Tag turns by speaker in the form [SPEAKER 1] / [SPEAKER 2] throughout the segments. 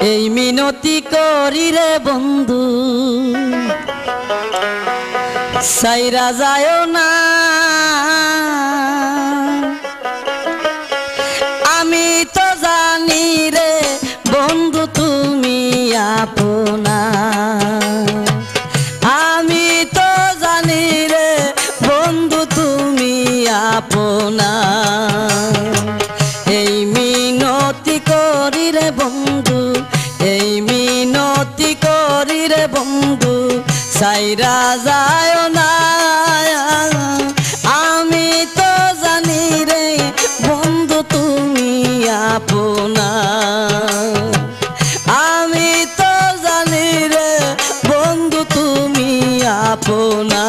[SPEAKER 1] এই মিনতি করি রে বন্ধু সাইরা যায় না আমি তো জানি রে বন্ধু তুমি আপনা আমি তো জানি রে বন্ধু তুমি আপনা এই মিনতি করি রে বন্ধু এই মিনতি করি রে বন্ধু সাইরা যায় না আমি তো জানি রে বন্ধু তুমি আপনা আমি তো জানি রে বন্ধু তুমি আপনা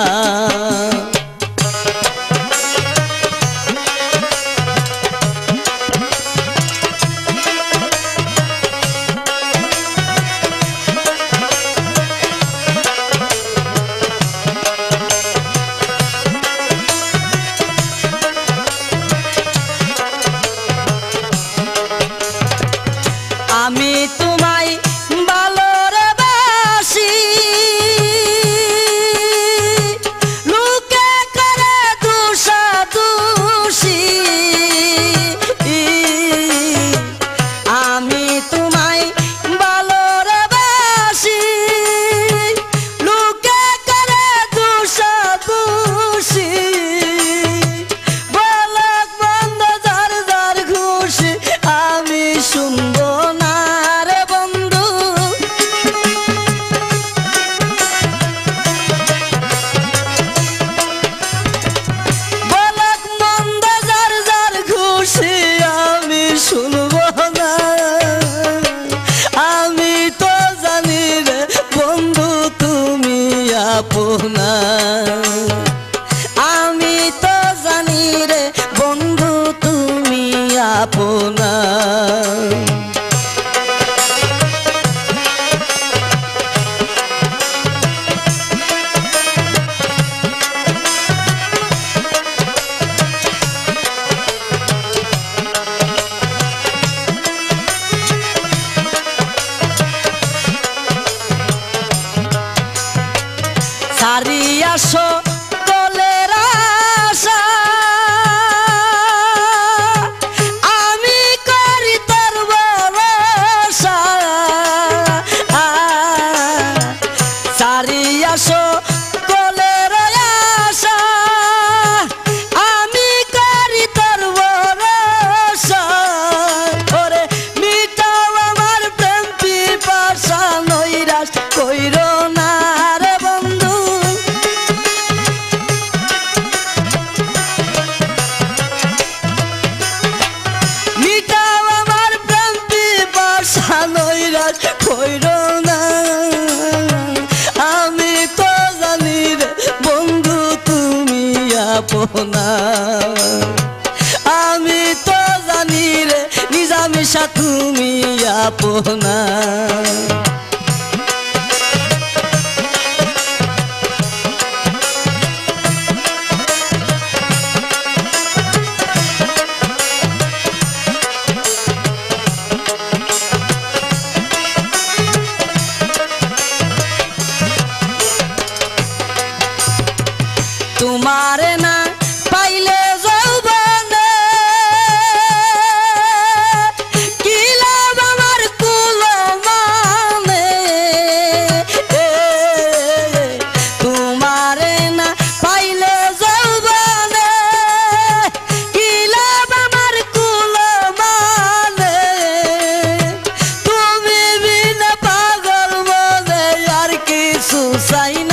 [SPEAKER 1] আমি তোমায় ভালোবাসি লোকে করে দোষাদোষি আমি তোমায় ভালোবাসি লোকে করে দোষাদোষি বলক বন্ধ যার যার খুশি আমি শুনবো আপনা আমি তো জানি রে বন্ধু তুমি আপনা সারিয়া সকলের আশা আমি করি তোর ভরসা সারিয়া সকলের আশা আমি করি তোর ভরসা ওরে মিটাও আমার প্রেম পিপাসা নৈরাশ কইরো না আমি তো জানি রে বন্ধু তুমি আপনা আমি তো জানি রে নিজামিশা তুমি আপনা तुम्हारे ना पाइले যৌবনে কি লাভ আমার কুলো মানে तुम्हारे ना पाइले যৌবনে কি লাভ আমার কুলো মানে তুমি বিনা পাগল মনে আর কিছু চাই না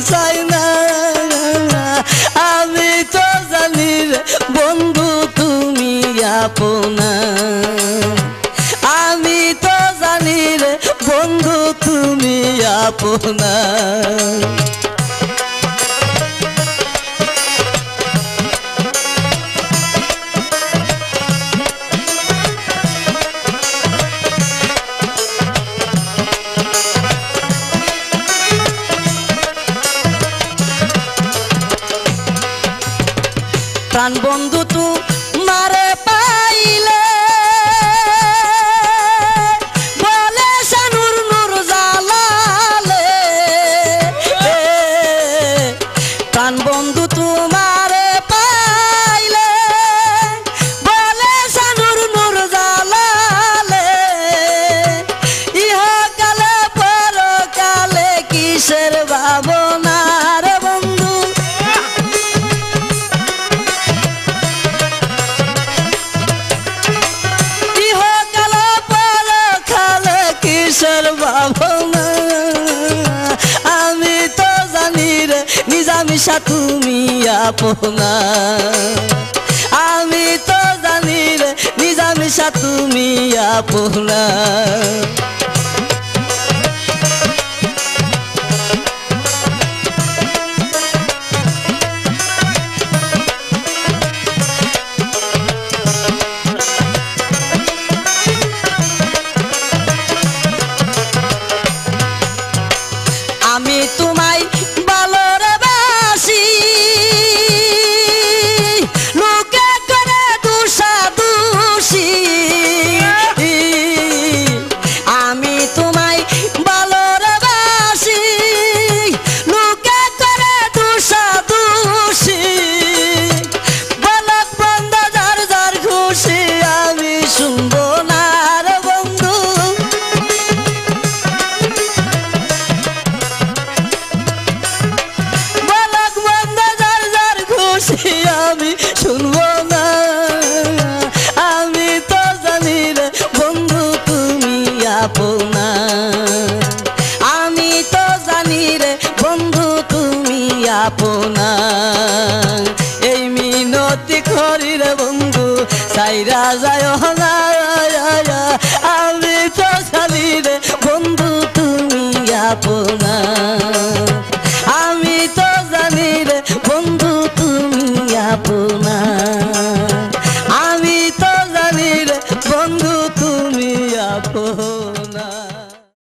[SPEAKER 1] চাই না আমি তো জানি রে বন্ধু তুমি আপনা আমি তো জানি রে বন্ধু তুমি আপনা প্রাণ বন্ধু তোমারে পাইলে বলে সে নূর নূর জালালে প্রাণ বন্ধু তোমারে পাইলে বলে সে নূর নূর জালালে ইহকালে পরকালে কিসের ভাবনার বন্ধু ইহকালে পরকালে কিসের ভাবনা আমি তো জানি রে নিজামিশা তুমি আপনা আমি তো জানি রে নিজামিশা তুমি আপনা আমি তোমায় ভালোরে বাসি লোকে করে দোষাদোষী আমি তোমায় ভালোরে বাসি লোকে করে দোষাদোষী বলক বন্ধ যার যার খুশি আমি শুনবো না রে বন্ধু আমি শুনবো না আমি তো জানি রে বন্ধু তুমি আপনা আমি তো জানি রে বন্ধু তুমি আপনা এই মিনতি করি রে বন্ধু সাইরা যায় না আমি তো জানি রে বন্ধু তুমি আপনা